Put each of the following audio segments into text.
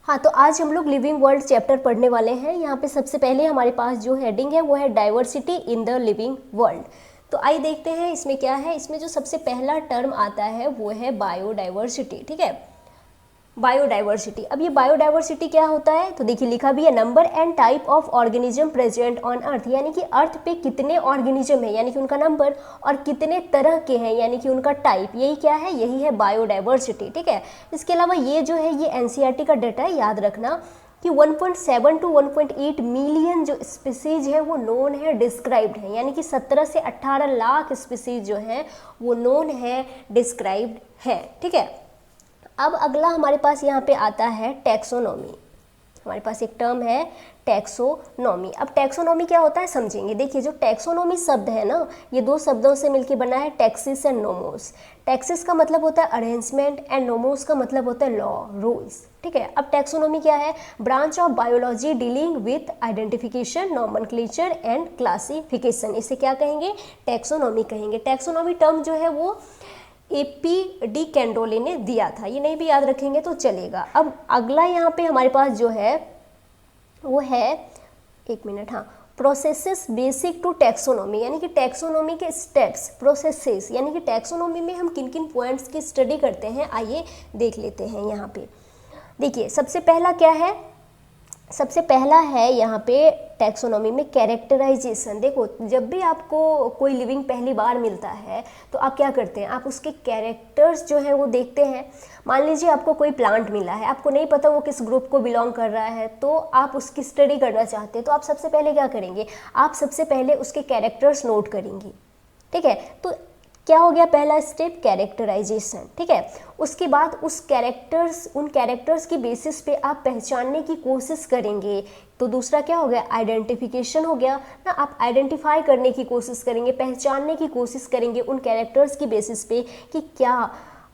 हाँ, तो आज हम लोग लिविंग वर्ल्ड चैप्टर पढ़ने वाले हैं। यहाँ पे सबसे पहले हमारे पास जो हेडिंग है वो है diversity in the living world. तो आइए देखते हैं इसमें क्या है। इसमें जो सबसे पहला टर्म आता है वो है बायोडाइवर्सिटी। ठीक है, बायोडाइवर्सिटी। अब ये बायोडाइवर्सिटी क्या होता है, तो देखिए लिखा भी है number and type of organism present on earth, यानी कि अर्थ पे कितने ऑर्गेनिज्म है यानी कि उनका नंबर, और कितने तरह के हैं यानी कि उनका टाइप, यही क्या है, यही है बायोडाइवर्सिटी। ठीक है, इसके अलावा ये जो है ये एनसीईआरटी का डाटा है, याद रखना कि 1.7 to 1.8 मिलियन जो स्पीसीज है वो नोन है, डिस्क्राइब्ड है, यानी कि 17 से 18 लाख स्पीसीज जो है वो नोन है, डिस्क्राइब्ड है। ठीक है, अब अगला हमारे पास यहाँ पे आता है टैक्सोनॉमी। हमारे पास एक टर्म है टैक्सोनॉमी। अब टैक्सोनॉमी क्या होता है समझेंगे। देखिए जो टैक्सोनॉमी शब्द है ना, ये दो शब्दों से मिलकर बना है, टैक्सिस एंड नोमोस। टैक्सिस का मतलब होता है अरेंजमेंट एंड नोमोस का मतलब होता है लॉ, रूल्स। ठीक है, अब टैक्सोनॉमी क्या है, branch of biology dealing with identification, nomenclature and classification, इसे क्या कहेंगे, टैक्सोनॉमी कहेंगे। टैक्सोनॉमी टर्म जो है वो AP डी कैंडोले ने दिया था, ये नहीं भी याद रखेंगे तो चलेगा। अब अगला यहाँ पे हमारे पास जो है वो है, एक मिनट, हाँ, प्रोसेसेस बेसिक टू टैक्सोनॉमी, यानी कि टैक्सोनॉमी के स्टेप्स, प्रोसेसेस, यानी कि टैक्सोनॉमी में हम किन किन पॉइंट्स की स्टडी करते हैं, आइए देख लेते हैं। यहाँ पे देखिए सबसे पहला क्या है, सबसे पहला है यहाँ पे टैक्सोनॉमी में कैरेक्टराइजेशन। देखो जब भी आपको कोई लिविंग पहली बार मिलता है तो आप क्या करते हैं, आप उसके कैरेक्टर्स जो है वो देखते हैं। मान लीजिए आपको कोई प्लांट मिला है, आपको नहीं पता वो किस ग्रुप को बिलोंग कर रहा है, तो आप उसकी स्टडी करना चाहते हैं, तो आप सबसे पहले क्या करेंगे, आप सबसे पहले उसके कैरेक्टर्स नोट करेंगे। ठीक है, तो क्या हो गया पहला स्टेप, कैरेक्टराइजेशन। ठीक है, उसके बाद उस कैरेक्टर्स, उन कैरेक्टर्स की बेसिस पे आप पहचानने की कोशिश करेंगे, तो दूसरा क्या हो गया, आइडेंटिफिकेशन हो गया ना, आप आइडेंटिफाई करने की कोशिश करेंगे, पहचानने की कोशिश करेंगे उन कैरेक्टर्स की बेसिस पे कि क्या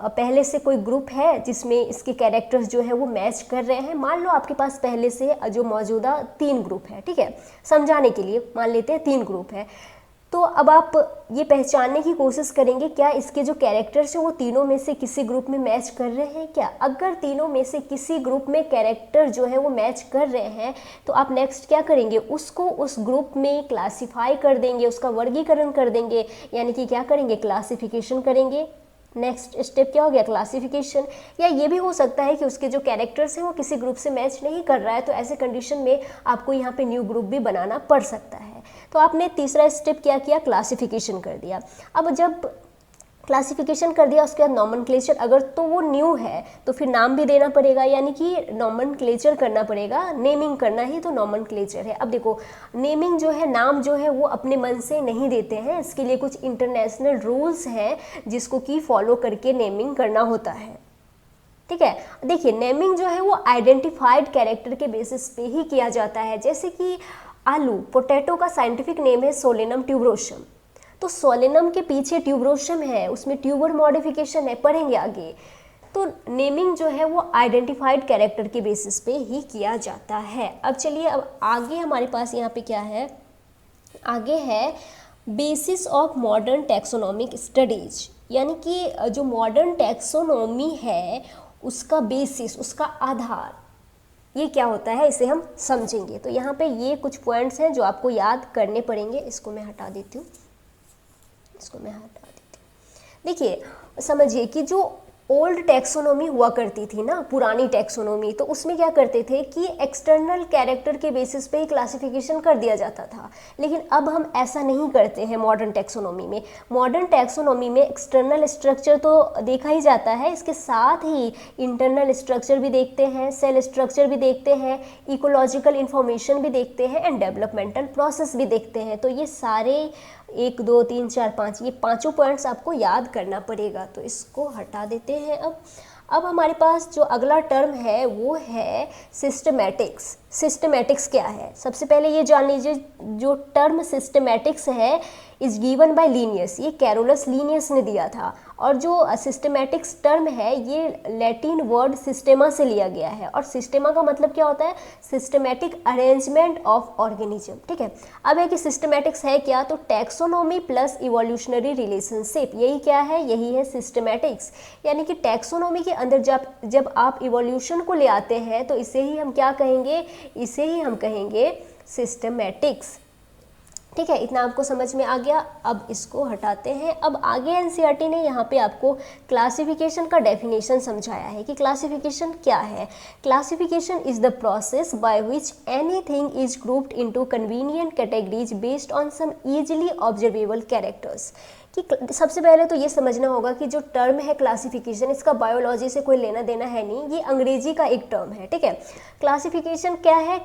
पहले से कोई ग्रुप है जिसमें इसके कैरेक्टर्स जो है वो मैच कर रहे हैं। मान लो आपके पास पहले से जो मौजूदा 3 ग्रुप है, ठीक है, समझाने के लिए मान लेते हैं 3 ग्रुप है, तो अब आप ये पहचानने की कोशिश करेंगे क्या इसके जो कैरेक्टर्स हैं वो तीनों में से किसी ग्रुप में मैच कर रहे हैं क्या। अगर तीनों में से किसी ग्रुप में कैरेक्टर जो है वो मैच कर रहे हैं तो आप नेक्स्ट क्या करेंगे, उसको उस ग्रुप में क्लासिफाई कर देंगे, उसका वर्गीकरण कर देंगे, यानी कि क्या करेंगे, क्लासिफिकेशन करेंगे। नेक्स्ट स्टेप क्या हो गया, क्लासिफिकेशन। या ये भी हो सकता है कि उसके जो कैरेक्टर्स हैं वो किसी ग्रुप से मैच नहीं कर रहा है, तो ऐसे कंडीशन में आपको यहाँ पे न्यू ग्रुप भी बनाना पड़ सकता है। तो आपने तीसरा स्टेप क्या किया, क्लासिफिकेशन कर दिया। अब जब क्लासिफिकेशन कर दिया उसके बाद नॉमेनक्लेचर, अगर तो वो न्यू है तो फिर नाम भी देना पड़ेगा, यानी कि नॉमेनक्लेचर करना पड़ेगा, नेमिंग करना ही तो नॉमेनक्लेचर है। अब देखो नेमिंग जो है, नाम जो है वो अपने मन से नहीं देते हैं, इसके लिए कुछ इंटरनेशनल रूल्स हैं जिसको कि फॉलो करके नेमिंग करना होता है। ठीक है, देखिए नेमिंग जो है वो आइडेंटिफाइड कैरेक्टर के बेसिस पे ही किया जाता है। जैसे कि आलू, पोटैटो का साइंटिफिक नेम है सोलेनम ट्यूबरोसम, तो सोलेनम के पीछे ट्यूबरोसम है, उसमें ट्यूबर मॉडिफिकेशन है, पढ़ेंगे आगे। तो नेमिंग जो है वो आइडेंटिफाइड कैरेक्टर के बेसिस पे ही किया जाता है। अब चलिए अब आगे हमारे पास यहाँ पे क्या है, आगे है basis of modern taxonomic studies, यानी कि जो मॉडर्न टैक्सोनॉमी है उसका बेसिस, उसका आधार ये क्या होता है, इसे हम समझेंगे। तो यहाँ पे ये कुछ पॉइंट्स हैं जो आपको याद करने पड़ेंगे। इसको मैं हटा देती हूँ, इसको मैं हटा देती हूँ। देखिए समझिए कि जो ओल्ड टैक्सोनॉमी हुआ करती थी ना, पुरानी टैक्सोनॉमी, तो उसमें क्या करते थे कि एक्सटर्नल कैरेक्टर के बेसिस पे ही क्लासिफिकेशन कर दिया जाता था, लेकिन अब हम ऐसा नहीं करते हैं मॉडर्न टैक्सोनॉमी में। मॉडर्न टैक्सोनॉमी में एक्सटर्नल स्ट्रक्चर तो देखा ही जाता है, इसके साथ ही इंटरनल स्ट्रक्चर भी देखते हैं, सेल स्ट्रक्चर भी देखते हैं, इकोलॉजिकल इंफॉर्मेशन भी देखते हैं एंड डेवलपमेंटल प्रोसेस भी देखते हैं। तो ये सारे 1 2 3 4 5 ये पांचों पॉइंट्स आपको याद करना पड़ेगा, तो इसको हटा देते हैं। अब हमारे पास जो अगला टर्म है वो है सिस्टमैटिक्स। सिस्टमैटिक्स क्या है, सबसे पहले ये जान लीजिए, जो टर्म सिस्टमैटिक्स है इज गिवन बाय लीनियस, ये कैरोलस लीनियस ने दिया था, और जो सिस्टमैटिक्स टर्म है ये लैटिन वर्ड सिस्टेमा से लिया गया है, और सिस्टेमा का मतलब क्या होता है, सिस्टमैटिक अरेंजमेंट ऑफ ऑर्गेनिज्म। ठीक है, अब है कि सिस्टमैटिक्स है क्या, तो टैक्सोनॉमी प्लस इवोल्यूशनरी रिलेशनशिप, यही क्या है, यही है सिस्टमैटिक्स। यानी कि टैक्सोनॉमी के अंदर जब आप इवोल्यूशन को ले आते हैं तो इसे ही हम क्या कहेंगे, इसे ही हम कहेंगे सिस्टमैटिक्स। ठीक है, इतना आपको समझ में आ गया। अब इसको हटाते हैं। अब आगे एनसीईआरटी ने यहाँ पे आपको क्लासिफिकेशन का डेफिनेशन समझाया है कि क्लासिफिकेशन क्या है। Classification is the process by which anything is grouped into convenient categories based on some easily observable characters. कि सबसे पहले तो ये समझना होगा कि जो टर्म है क्लासिफिकेशन, इसका बायोलॉजी से कोई लेना देना है नहीं, ये अंग्रेजी का एक टर्म है। ठीक है, क्लासिफिकेशन क्या है,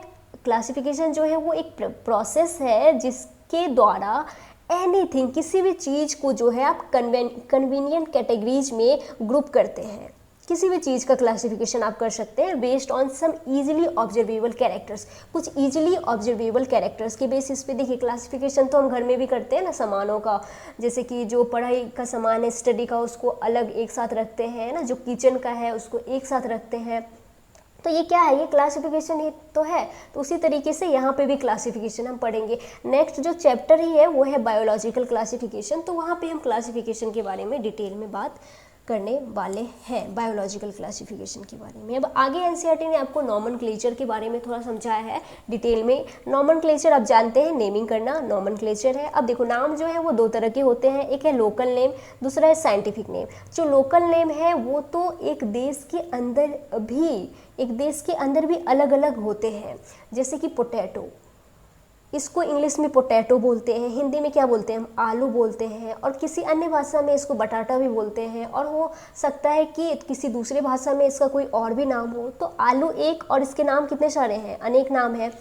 क्लासिफिकेशन जो है वो एक प्रोसेस है जिसके द्वारा एनीथिंग, किसी भी चीज़ को जो है आप कन्वीनियंट कैटेगरीज में ग्रुप करते हैं। किसी भी चीज़ का क्लासिफिकेशन आप कर सकते हैं based on some easily observable characters, कुछ इजीली ऑब्जर्वेबल कैरेक्टर्स के बेसिस पे। देखिए क्लासिफिकेशन तो हम घर में भी करते हैं ना सामानों का, जैसे कि जो पढ़ाई का सामान है, स्टडी का, उसको अलग एक साथ रखते हैं ना, जो किचन का है उसको एक साथ रखते हैं। तो ये क्या है, ये क्लासिफिकेशन ही तो है। तो उसी तरीके से यहाँ पे भी क्लासिफिकेशन हम पढ़ेंगे। नेक्स्ट जो चैप्टर ही है वो है बायोलॉजिकल क्लासिफिकेशन, तो वहाँ पे हम क्लासिफिकेशन के बारे में डिटेल में बात करने वाले हैं, बायोलॉजिकल क्लासिफिकेशन के बारे में। अब आगे एनसीईआरटी ने आपको नॉमेनक्लेचर के बारे में थोड़ा समझाया है डिटेल में। नॉमेनक्लेचर आप जानते हैं, नेमिंग करना नॉमेनक्लेचर है। अब देखो नाम जो है वो दो तरह के होते हैं, एक है लोकल नेम, दूसरा है साइंटिफिक नेम। जो लोकल नेम है वो तो एक देश के अंदर भी अलग अलग होते हैं, जैसे कि पोटैटो, इसको इंग्लिश में पोटैटो बोलते हैं, हिंदी में क्या बोलते हैं हम, आलू बोलते हैं, और किसी अन्य भाषा में इसको बटाटा भी बोलते हैं, और हो सकता है कि किसी दूसरे भाषा में इसका कोई और भी नाम हो। तो आलू एक, और इसके नाम कितने सारे हैं, अनेक नाम हैं।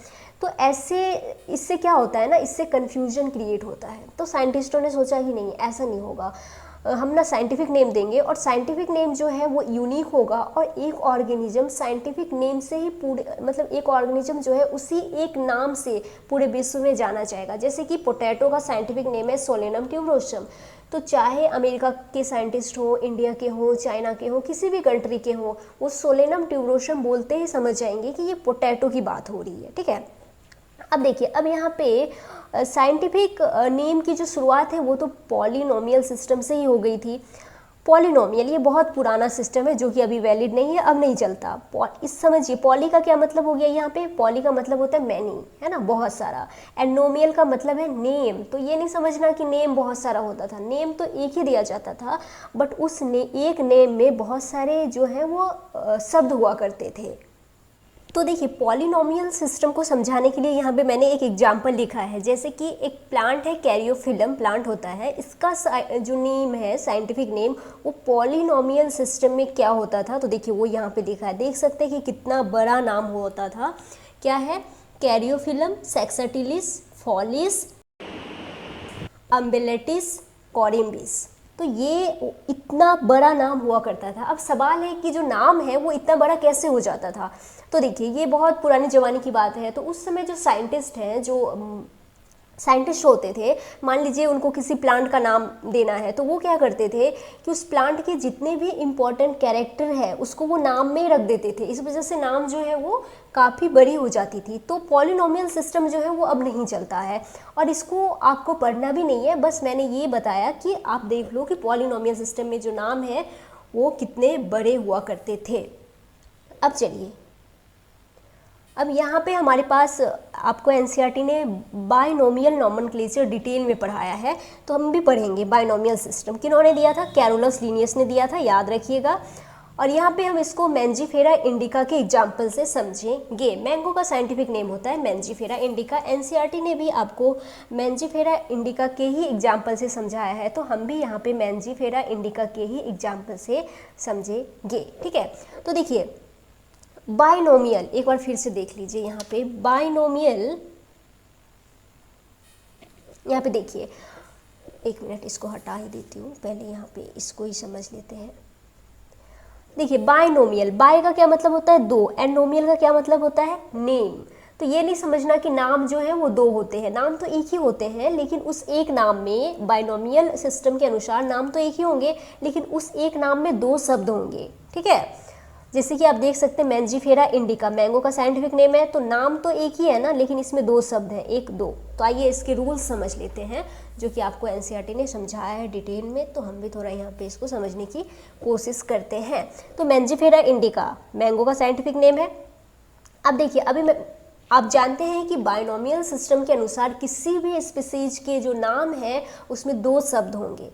तो ऐसे इससे क्या होता है ना, इससे कन्फ्यूजन क्रिएट होता है। तो साइंटिस्टों ने सोचा कि नहीं, ऐसा नहीं होगा, हम ना साइंटिफिक नेम देंगे, और साइंटिफिक नेम जो है वो यूनिक होगा, और एक ऑर्गेनिज्म साइंटिफिक नेम से ही पूरे, मतलब एक ऑर्गेनिज्म जो है उसी एक नाम से पूरे विश्व में जाना जाएगा। जैसे कि पोटैटो का साइंटिफिक नेम है सोलेनम ट्यूबरोसम, तो चाहे अमेरिका के साइंटिस्ट हो, इंडिया के हो, चाइना के हो, किसी भी कंट्री के हो, वो सोलेनम ट्यूबरोसम बोलते ही समझ जाएंगे कि ये पोटैटो की बात हो रही है। ठीक है, अब देखिए, अब यहाँ पे साइंटिफिक नेम की जो शुरुआत है वो तो पॉलिनोमियल सिस्टम से ही हो गई थी। पॉलिनोमियल ये बहुत पुराना सिस्टम है जो कि अभी वैलिड नहीं है, अब नहीं चलता। इस समझिए, पॉली का क्या मतलब हो गया, यहाँ पे पॉली का मतलब होता है मैनी, है ना, बहुत सारा। एंड नोमियल का मतलब है नेम। तो ये नहीं समझना कि नेम बहुत सारा होता था, नेम तो एक ही दिया जाता था, बट उस एक नेम में बहुत सारे जो है वो शब्द हुआ करते थे। तो देखिए, पॉलिनोमियल सिस्टम को समझाने के लिए यहाँ पे मैंने एक एग्जांपल लिखा है। जैसे कि एक प्लांट है, कैरियोफिलम प्लांट होता है, इसका जो नेम है, साइंटिफिक नेम, वो पॉलिनोमियल सिस्टम में क्या होता था, तो देखिए वो यहाँ पे लिखा है, देख सकते हैं कि कितना बड़ा नाम होता था। क्या है, कैरियोफिलम सेक्सटिलिस फॉलिस अम्बेलेटिस कोरिम्बिस। तो ये इतना बड़ा नाम हुआ करता था। अब सवाल है कि जो नाम है वो इतना बड़ा कैसे हो जाता था। तो देखिए, ये बहुत पुराने ज़माने की बात है। तो उस समय जो साइंटिस्ट हैं, जो साइंटिस्ट होते थे, मान लीजिए उनको किसी प्लांट का नाम देना है, तो वो क्या करते थे कि उस प्लांट के जितने भी इम्पोर्टेंट कैरेक्टर है उसको वो नाम में रख देते थे। इस वजह से नाम जो है वो काफ़ी बड़ी हो जाती थी। तो पॉलिनोमियल सिस्टम जो है वो अब नहीं चलता है, और इसको आपको पढ़ना भी नहीं है, बस मैंने ये बताया कि आप देख लो कि पॉलिनोमियल सिस्टम में जो नाम है वो कितने बड़े हुआ करते थे। अब चलिए, अब यहाँ पे हमारे पास आपको एनसीईआरटी ने बाइनोमियल नॉमेनक्लेचर डिटेल में पढ़ाया है, तो हम भी पढ़ेंगे बाइनोमियल सिस्टम। किन्होंने दिया था, कैरोलस लिनियस ने दिया था, याद रखिएगा। और यहाँ पे हम इसको मैंजीफेरा इंडिका के एग्जाम्पल से समझेंगे। मैंगो का साइंटिफिक नेम होता है मैंजीफेरा इंडिका। एनसीईआरटी ने भी आपको मैंजीफेरा इंडिका के ही एग्जाम्पल से समझाया है, तो हम भी यहाँ पे मैंजीफेरा इंडिका के ही एग्जाम्पल से समझेंगे। ठीक है, तो देखिए बाइनोमियल एक बार फिर से देख लीजिए। यहाँ पे बाइनोमियल, यहाँ पे देखिए, एक मिनट इसको हटा ही देती हूँ, पहले यहाँ पे इसको ही समझ लेते हैं। देखिए बाइनोमियल, बाय का क्या मतलब होता है दो, एंड नोमियल का क्या मतलब होता है नेम। तो ये नहीं समझना कि नाम जो है वो दो होते हैं, नाम तो एक ही होते हैं, लेकिन उस एक नाम में बाइनोमियल सिस्टम के अनुसार नाम तो एक ही होंगे, लेकिन उस एक नाम में दो शब्द होंगे, ठीक है। जैसे कि आप देख सकते हैं मैंजीफेरा इंडिका, मैंगो का साइंटिफिक नेम है, तो नाम तो एक ही है ना, लेकिन इसमें दो शब्द हैं, एक दो। तो आइए इसके रूल्स समझ लेते हैं, जो कि आपको एनसीईआरटी ने समझाया है डिटेल में, तो हम भी थोड़ा यहाँ पे इसको समझने की कोशिश करते हैं। तो मैंजीफेरा इंडिका मैंगो का साइंटिफिक नेम है। अब देखिए, आप जानते हैं कि बाइनोमियल सिस्टम के अनुसार किसी भी स्पीसीज के जो नाम है उसमें दो शब्द होंगे।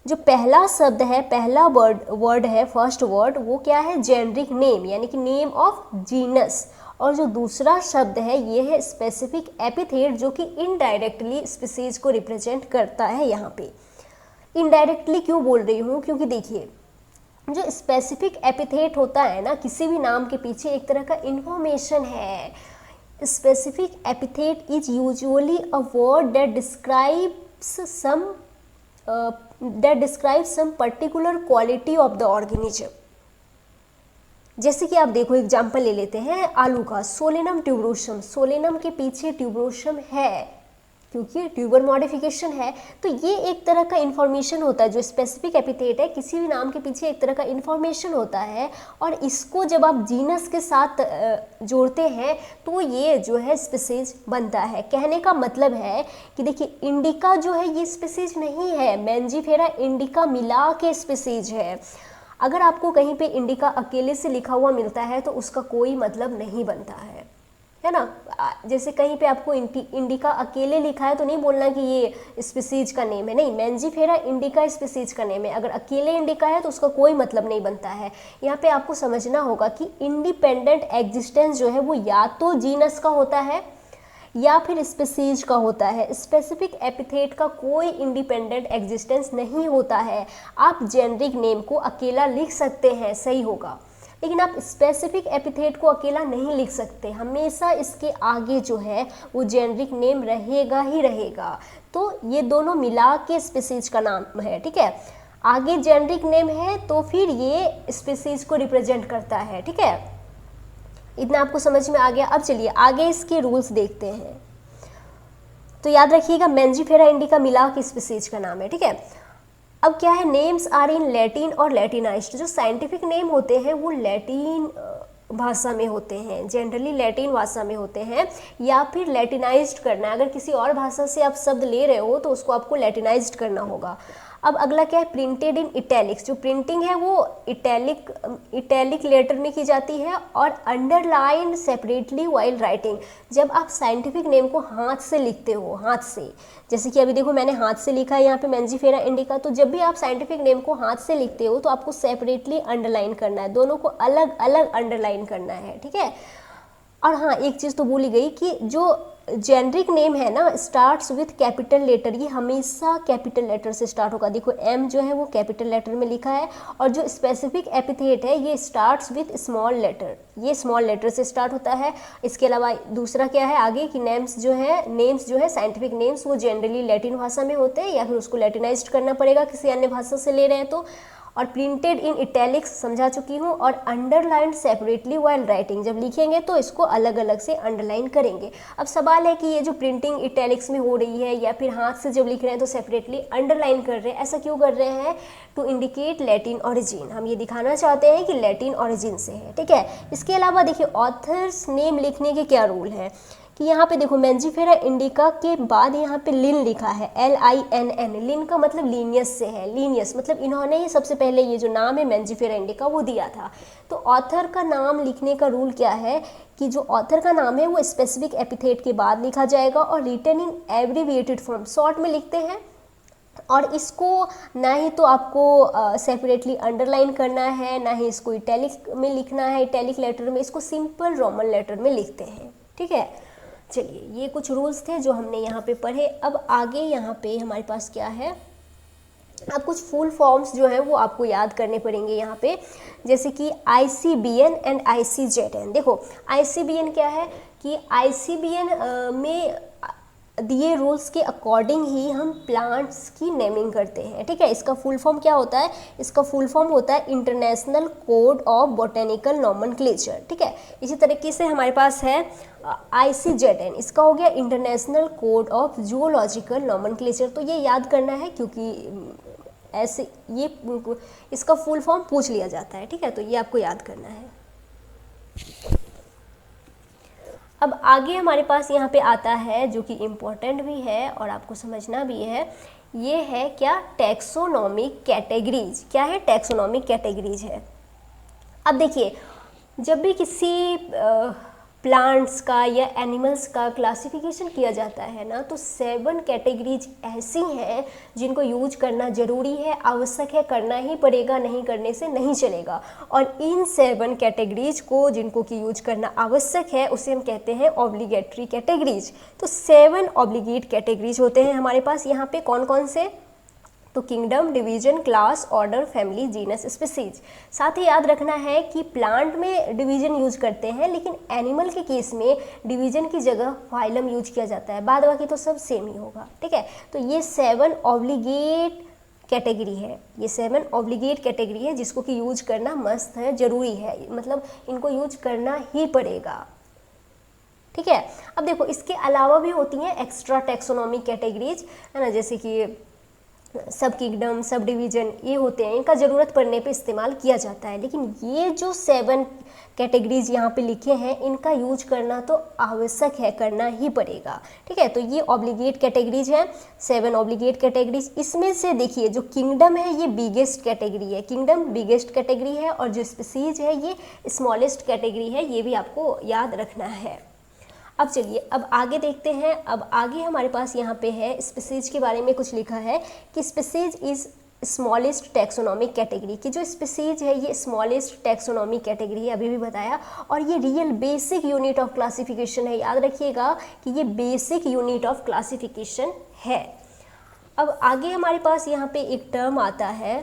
जो पहला शब्द है, पहला वर्ड है, फर्स्ट वर्ड, वो क्या है, जेनरिक नेम यानी कि नेम ऑफ जीनस, और जो दूसरा शब्द है ये है स्पेसिफिक एपिथेट, जो कि इनडायरेक्टली स्पीसीज को रिप्रेजेंट करता है। यहाँ पे इनडायरेक्टली क्यों बोल रही हूँ, क्योंकि देखिए जो स्पेसिफिक एपिथेट होता है ना, किसी भी नाम के पीछे एक तरह का इंफॉर्मेशन है। Specific epithet is usually a word that describes some particular quality of the organism. जैसे कि आप देखो एग्जांपल ले लेते हैं आलू का, सोलेनम ट्यूबरोसम, सोलेनम के पीछे ट्यूबरोसम है क्योंकि ट्यूबर मॉडिफिकेशन है। तो ये एक तरह का इन्फॉर्मेशन होता है, जो स्पेसिफिक एपिथेट है, किसी भी नाम के पीछे एक तरह का इन्फॉर्मेशन होता है, और इसको जब आप जीनस के साथ जोड़ते हैं तो ये जो है स्पीसीज बनता है। कहने का मतलब है कि देखिए इंडिका जो है ये स्पीसीज नहीं है, मैंजीफेरा इंडिका मिला के स्पीसीज है। अगर आपको कहीं पे इंडिका अकेले से लिखा हुआ मिलता है तो उसका कोई मतलब नहीं बनता है ना। जैसे कहीं पे आपको इंडिका अकेले लिखा है तो नहीं बोलना कि ये स्पीसीज का नेम है, नहीं, मैंजीफेरा इंडिका स्पीसीज का नेम है। अगर अकेले इंडिका है तो उसका कोई मतलब नहीं बनता है। यहाँ पे आपको समझना होगा कि इंडिपेंडेंट एग्जिस्टेंस जो है वो या तो जीनस का होता है या फिर स्पीसीज का होता है। स्पेसिफिक एपिथेट का कोई इंडिपेंडेंट एग्जिस्टेंस नहीं होता है। आप जेनरिक नेम को अकेला लिख सकते हैं, सही होगा, लेकिन आप स्पेसिफिक एपिथेट को अकेला नहीं लिख सकते। हमेशा इसके आगे जो है वो जेनरिक नेम रहेगा ही रहेगा। तो ये दोनों मिला के स्पीसीज का नाम है, ठीक है। आगे जेनरिक नेम है तो फिर ये स्पीसीज को रिप्रेजेंट करता है, ठीक है। इतना आपको समझ में आ गया। अब चलिए आगे इसके रूल्स देखते हैं। तो याद रखिएगा मैंजीफेरा इंडिका मिला के स्पीसीज का नाम है, ठीक है। अब क्या है, नेम्स आर इन लैटिन और लैटिनाइज्ड। जो साइंटिफिक नेम होते हैं वो लैटिन भाषा में होते हैं, जनरली लैटिन भाषा में होते हैं, या फिर लैटिनाइज्ड करना है। अगर किसी और भाषा से आप शब्द ले रहे हो तो उसको आपको लैटिनाइज्ड करना होगा। अब अगला क्या है, प्रिंटेड इन इटैलिक्स। जो प्रिंटिंग है वो इटैलिक लेटर में की जाती है, और अंडरलाइन सेपरेटली वाइल राइटिंग। जब आप साइंटिफिक नेम को हाथ से लिखते हो, हाथ से, जैसे कि अभी देखो मैंने हाथ से लिखा है यहाँ पे मैंजीफेरा इंडिका, तो जब भी आप साइंटिफिक नेम को हाथ से लिखते हो तो आपको सेपरेटली अंडरलाइन करना है, दोनों को अलग अलग अंडरलाइन करना है, ठीक है। और हाँ, एक चीज़ तो भूल ही गई कि जो जेनरिक नेम है ना, स्टार्ट्स विथ कैपिटल लेटर, ये हमेशा कैपिटल लेटर से स्टार्ट होगा। देखो एम जो है वो कैपिटल लेटर में लिखा है, और जो स्पेसिफिक एपिथेट है ये स्टार्ट्स विथ स्मॉल लेटर, ये स्मॉल लेटर से स्टार्ट होता है। इसके अलावा दूसरा क्या है आगे कि नेम्स जो है साइंटिफिक नेम्स वो जनरली लैटिन भाषा में होते हैं, या फिर उसको लैटिनाइज्ड करना पड़ेगा किसी अन्य भाषा से ले रहे हैं तो। और प्रिंटेड इन इटैलिक्स समझा चुकी हूँ, और अंडरलाइन सेपरेटली वाइल राइटिंग, जब लिखेंगे तो इसको अलग अलग से अंडरलाइन करेंगे। अब सवाल है कि ये जो प्रिंटिंग इटैलिक्स में हो रही है या फिर हाथ से जब लिख रहे हैं तो सेपरेटली अंडरलाइन कर रहे हैं, ऐसा क्यों कर रहे हैं, टू इंडिकेट लैटिन ओरिजिन। हम ये दिखाना चाहते हैं कि लैटिन ओरिजिन से है, ठीक है। इसके अलावा देखिए ऑथर्स नेम लिखने के क्या रूल हैं, कि यहाँ पे देखो मैंजीफेरा इंडिका के बाद यहाँ पे लिन लिखा है, LINN। लिन का मतलब लीनियस से है, लीनियस मतलब इन्होंने ही सबसे पहले ये जो नाम है मैंजीफेरा इंडिका वो दिया था। तो ऑथर का नाम लिखने का रूल क्या है कि जो ऑथर का नाम है वो स्पेसिफिक एपिथेट के बाद लिखा जाएगा, और written in abbreviated form, short में लिखते हैं। और इसको ना ही तो आपको सेपरेटली अंडरलाइन करना है, ना ही इसको इटैलिक में लिखना है, इटैलिक लेटर में, इसको सिंपल रोमन लेटर में लिखते हैं, ठीक है। चलिए ये कुछ रूल्स थे जो हमने यहाँ पे पढ़े। अब आगे यहाँ पे हमारे पास क्या है, अब कुछ फुल फॉर्म्स जो हैं वो आपको याद करने पड़ेंगे यहाँ पे, जैसे कि ICBN एंड ICZN। देखो ICBN क्या है कि ICBN में दिए रूल्स के अकॉर्डिंग ही हम प्लांट्स की नेमिंग करते हैं, ठीक है। इसका फुल फॉर्म क्या होता है? इसका फुल फॉर्म होता है international code of botanical nomenclature, ठीक है। इसी तरीके से हमारे पास है ICZN, इसका हो गया international code of zoological nomenclature. तो ये याद करना है क्योंकि ऐसे ये इसका फुल फॉर्म पूछ लिया जाता है, ठीक है, तो ये आपको याद करना है। अब आगे हमारे पास यहाँ पे आता है जो कि इम्पोर्टेंट भी है और आपको समझना भी है, ये है क्या? Taxonomic categories. क्या है? टैक्सोनॉमिक कैटेगरीज है। अब देखिए, जब भी किसी प्लांट्स का या एनिमल्स का क्लासिफिकेशन किया जाता है ना, तो 7 कैटेगरीज ऐसी हैं जिनको यूज करना ज़रूरी है, आवश्यक है, करना ही पड़ेगा, नहीं करने से नहीं चलेगा। और इन 7 कैटेगरीज को जिनको कि यूज करना आवश्यक है उसे हम कहते हैं ऑब्लिगेटरी कैटेगरीज। तो 7 ऑब्लिगेट कैटेगरीज होते हैं हमारे पास यहाँ पे। कौन कौन से? तो kingdom, division, class, order, family, genus, species. साथ ही याद रखना है कि प्लांट में डिवीजन यूज करते हैं, लेकिन एनिमल के केस में डिवीजन की जगह फाइलम यूज किया जाता है, बाद बाकी तो सब सेम ही होगा, ठीक है। तो ये 7 ऑब्लिगेट कैटेगरी है, ये 7 ऑब्लिगेट कैटेगरी है जिसको कि यूज करना मस्त है, ज़रूरी है, मतलब इनको यूज करना ही पड़ेगा, ठीक है। अब देखो, इसके अलावा भी होती हैं एक्स्ट्रा टैक्सोनॉमिक कैटेगरीज, है ना, जैसे कि सब किंगडम, सब डिवीजन, ये होते हैं, इनका ज़रूरत पड़ने पे इस्तेमाल किया जाता है। लेकिन ये जो 7 कैटेगरीज यहाँ पे लिखे हैं, इनका यूज करना तो आवश्यक है, करना ही पड़ेगा, ठीक है। तो ये ऑब्लिगेट कैटेगरीज हैं, 7 ऑब्लिगेट कैटेगरीज। इसमें से देखिए, जो किंगडम है ये बिगेस्ट कैटेगरी है, किंगडम बिगेस्ट कैटेगरी है, और जो स्पीसीज है ये स्मॉलेस्ट कैटेगरी है, ये भी आपको याद रखना है। अब चलिए, अब आगे देखते हैं। अब आगे हमारे पास यहाँ पे है स्पीसीज के बारे में कुछ लिखा है कि species is smallest taxonomic category, की जो स्पीसीज है ये स्मॉलेस्ट टैक्सोनॉमिक कैटेगरी है, अभी भी बताया। और ये real basic unit of classification है, याद रखिएगा कि ये बेसिक यूनिट ऑफ क्लासिफिकेशन है। अब आगे हमारे पास यहाँ पे एक टर्म आता है,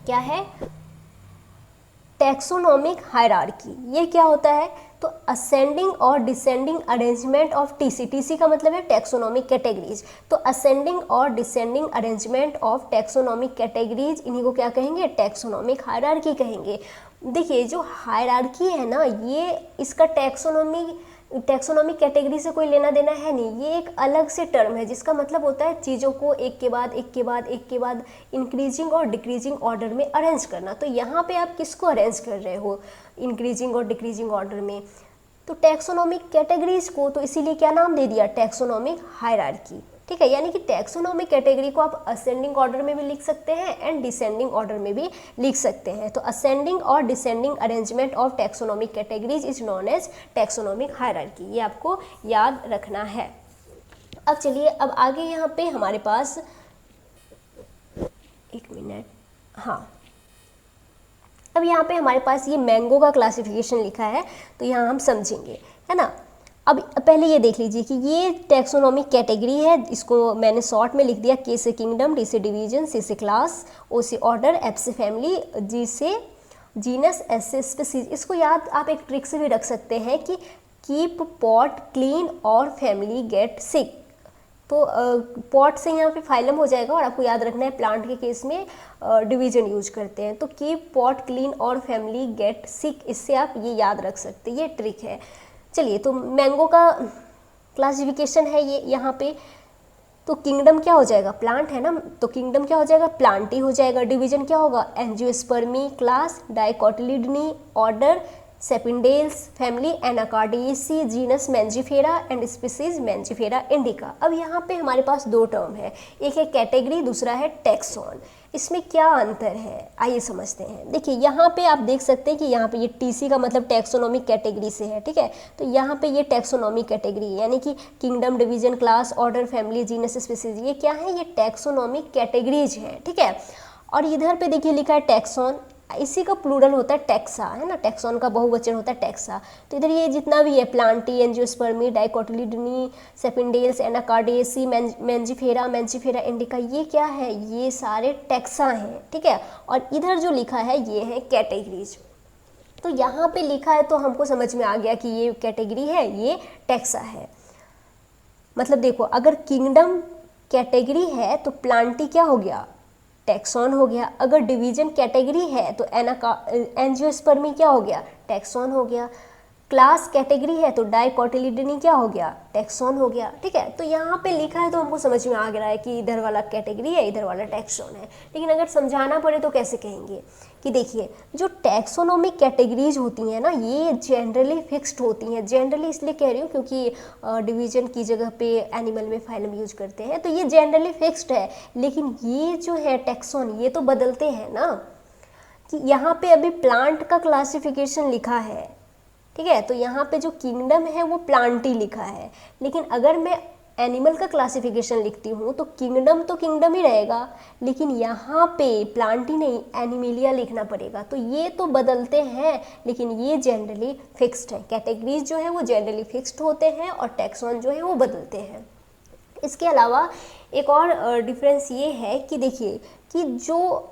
क्या है? Taxonomic hierarchy. ये क्या होता है? तो असेंडिंग और descending arrangement of TC. TC का मतलब है टैक्सोनॉमिक कैटेगरीज। तो असेंडिंग और descending arrangement of taxonomic categories, इन्हीं को क्या कहेंगे? टैक्सोनॉमिक हायरार्की कहेंगे। देखिए, जो हायरार्की है ना, ये इसका टैक्सोनॉमिक कैटेगरी से कोई लेना देना है नहीं, ये एक अलग से टर्म है जिसका मतलब होता है चीज़ों को एक के बाद एक के बाद एक के बाद इंक्रीजिंग और डिक्रीजिंग ऑर्डर में अरेंज करना। तो यहाँ पे आप किसको अरेंज कर रहे हो इंक्रीजिंग और डिक्रीजिंग ऑर्डर में? तो टैक्सोनॉमिक कैटेगरीज को तो इसीलिए क्या नाम दे दिया? टैक्सोनॉमिक हायरार्की, ठीक है। यानी कि टैक्सोनॉमिक कैटेगरी को आप असेंडिंग ऑर्डर में भी लिख सकते हैं एंड डिसेंडिंग ऑर्डर में भी लिख सकते हैं। तो असेंडिंग और descending arrangement of taxonomic categories is known as taxonomic hierarchy, ये आपको याद रखना है। अब चलिए, अब आगे यहाँ पे हमारे पास एक मिनट, हाँ, अब यहाँ पे हमारे पास ये मैंगो का क्लासिफिकेशन लिखा है, तो यहाँ हम समझेंगे, है ना। अब पहले ये देख लीजिए कि ये टैक्सोनॉमिक कैटेगरी है, इसको मैंने शॉर्ट में लिख दिया, के से किंगडम, डी से डिवीजन, सी से क्लास, ओ से ऑर्डर, एफ से फैमिली, जी से जीनस, एस से स्पीसीज। इसको याद आप एक ट्रिक से भी रख सकते हैं कि कीप पॉट क्लीन और फैमिली गेट सिक। तो पॉट से यहाँ पे फाइलम हो जाएगा, और आपको याद रखना है प्लांट के केस में डिवीजन यूज करते हैं। तो कीप पॉट क्लीन और फैमिली गेट सिक, इससे आप ये याद रख सकते हैं, ये ट्रिक है। चलिए, तो मैंगो का क्लासिफिकेशन है ये यहाँ पे। तो किंगडम क्या हो जाएगा? प्लांट है ना, तो किंगडम क्या हो जाएगा? प्लांट ही हो जाएगा। डिवीजन क्या होगा? Angiospermae, class, dicotyledonae, order sapindales, family anacardiaceae, genus mangifera and species mangifera indica. अब यहाँ पे हमारे पास दो टर्म है, एक है कैटेगरी, दूसरा है टैक्सॉन। इसमें क्या अंतर है आइए समझते हैं। देखिए, यहाँ पे आप देख सकते हैं कि यहाँ पे ये टीसी का मतलब टैक्सोनॉमिक कैटेगरी से है, ठीक है। तो यहाँ पे ये टैक्सोनॉमिक कैटेगरी यानी कि kingdom, division, class, order, family, genus, species, ये क्या है? ये टैक्सोनॉमिक कैटेगरीज हैं, ठीक है। और इधर पे देखिए लिखा है टैक्सॉन, इसी का प्लूरल होता है टैक्सा, है ना, टैक्सॉन का बहुवचन होता है टैक्सा। तो इधर ये जितना भी है प्लांटी, एंजियोस्पर्मी, डाइकोटिलिडनी, सेपिंडेल्स, एनाकार्डियेसी, मैंजिफेरा इंडिका, ये क्या है? ये सारे टैक्सा हैं, ठीक है। और इधर जो लिखा है ये है कैटेगरीज। तो यहाँ पे लिखा है तो हमको समझ में आ गया कि ये कैटेगरी है, ये टैक्सा है। मतलब देखो, अगर किंगडम कैटेगरी है तो प्लांटी क्या हो गया, टैक्सॉन हो गया। अगर डिवीजन कैटेगरी है तो एंजियोस्पर्मी क्या हो गया, टैक्सॉन हो गया। क्लास कैटेगरी है तो डाइकोटिलिडनी क्या हो गया, टैक्सॉन हो गया। ठीक है, तो यहाँ पे लिखा है तो हमको समझ में आ गया है कि इधर वाला कैटेगरी है, इधर वाला टैक्सॉन है। लेकिन अगर समझाना पड़े तो कैसे कहेंगे कि देखिए, जो टैक्सोनोमिक कैटेगरीज होती हैं ना, ये जनरली फिक्स्ड होती हैं। जनरली इसलिए कह रही हूँ क्योंकि डिवीजन की जगह पे एनिमल में फाइलम यूज करते हैं, तो ये जनरली फिक्स्ड है। लेकिन ये जो है टैक्सॉन, ये तो बदलते हैं ना, कि यहाँ पे अभी प्लांट का क्लासिफिकेशन लिखा है, ठीक है, तो यहाँ पे जो किंगडम है वो प्लांटी लिखा है। लेकिन अगर मैं एनिमल का क्लासिफिकेशन लिखती हूँ तो किंगडम तो किंगडम ही रहेगा, लेकिन यहाँ पे प्लांटी नहीं, एनिमिलिया लिखना पड़ेगा। तो ये तो बदलते हैं, लेकिन ये जनरली फिक्स्ड है। कैटेगरीज जो है वो जनरली फिक्स्ड होते हैं और टैक्सॉन जो है वो बदलते हैं। इसके अलावा एक और डिफरेंस ये है कि देखिए, कि जो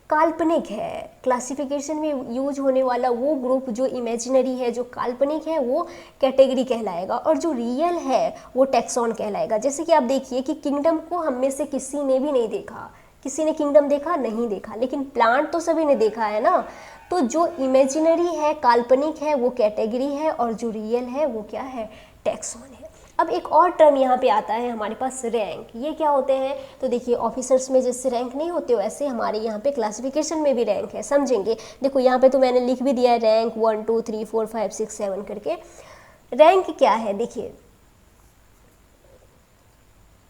काल्पनिक है, क्लासिफिकेशन में यूज होने वाला वो ग्रुप जो इमेजिनरी है, जो काल्पनिक है, वो कैटेगरी कहलाएगा, और जो रियल है वो टैक्सॉन कहलाएगा। जैसे कि आप देखिए कि किंगडम को हम में से किसी ने भी नहीं देखा, किसी ने किंगडम देखा नहीं देखा, लेकिन प्लांट तो सभी ने देखा है ना। तो जो इमेजिनरी है, काल्पनिक है, वो कैटेगरी है, और जो रियल है वो क्या है, टैक्सॉन है। अब एक और टर्म यहाँ पे आता है हमारे पास, रैंक। ये क्या होते हैं, तो देखिए ऑफिसर्स में जैसे रैंक नहीं होते वैसे हमारे यहाँ पे क्लासिफिकेशन में भी रैंक है, समझेंगे। देखो यहाँ पे तो मैंने लिख भी दिया है रैंक 1 2 3 4 5 6 7 करके। रैंक क्या है, देखिए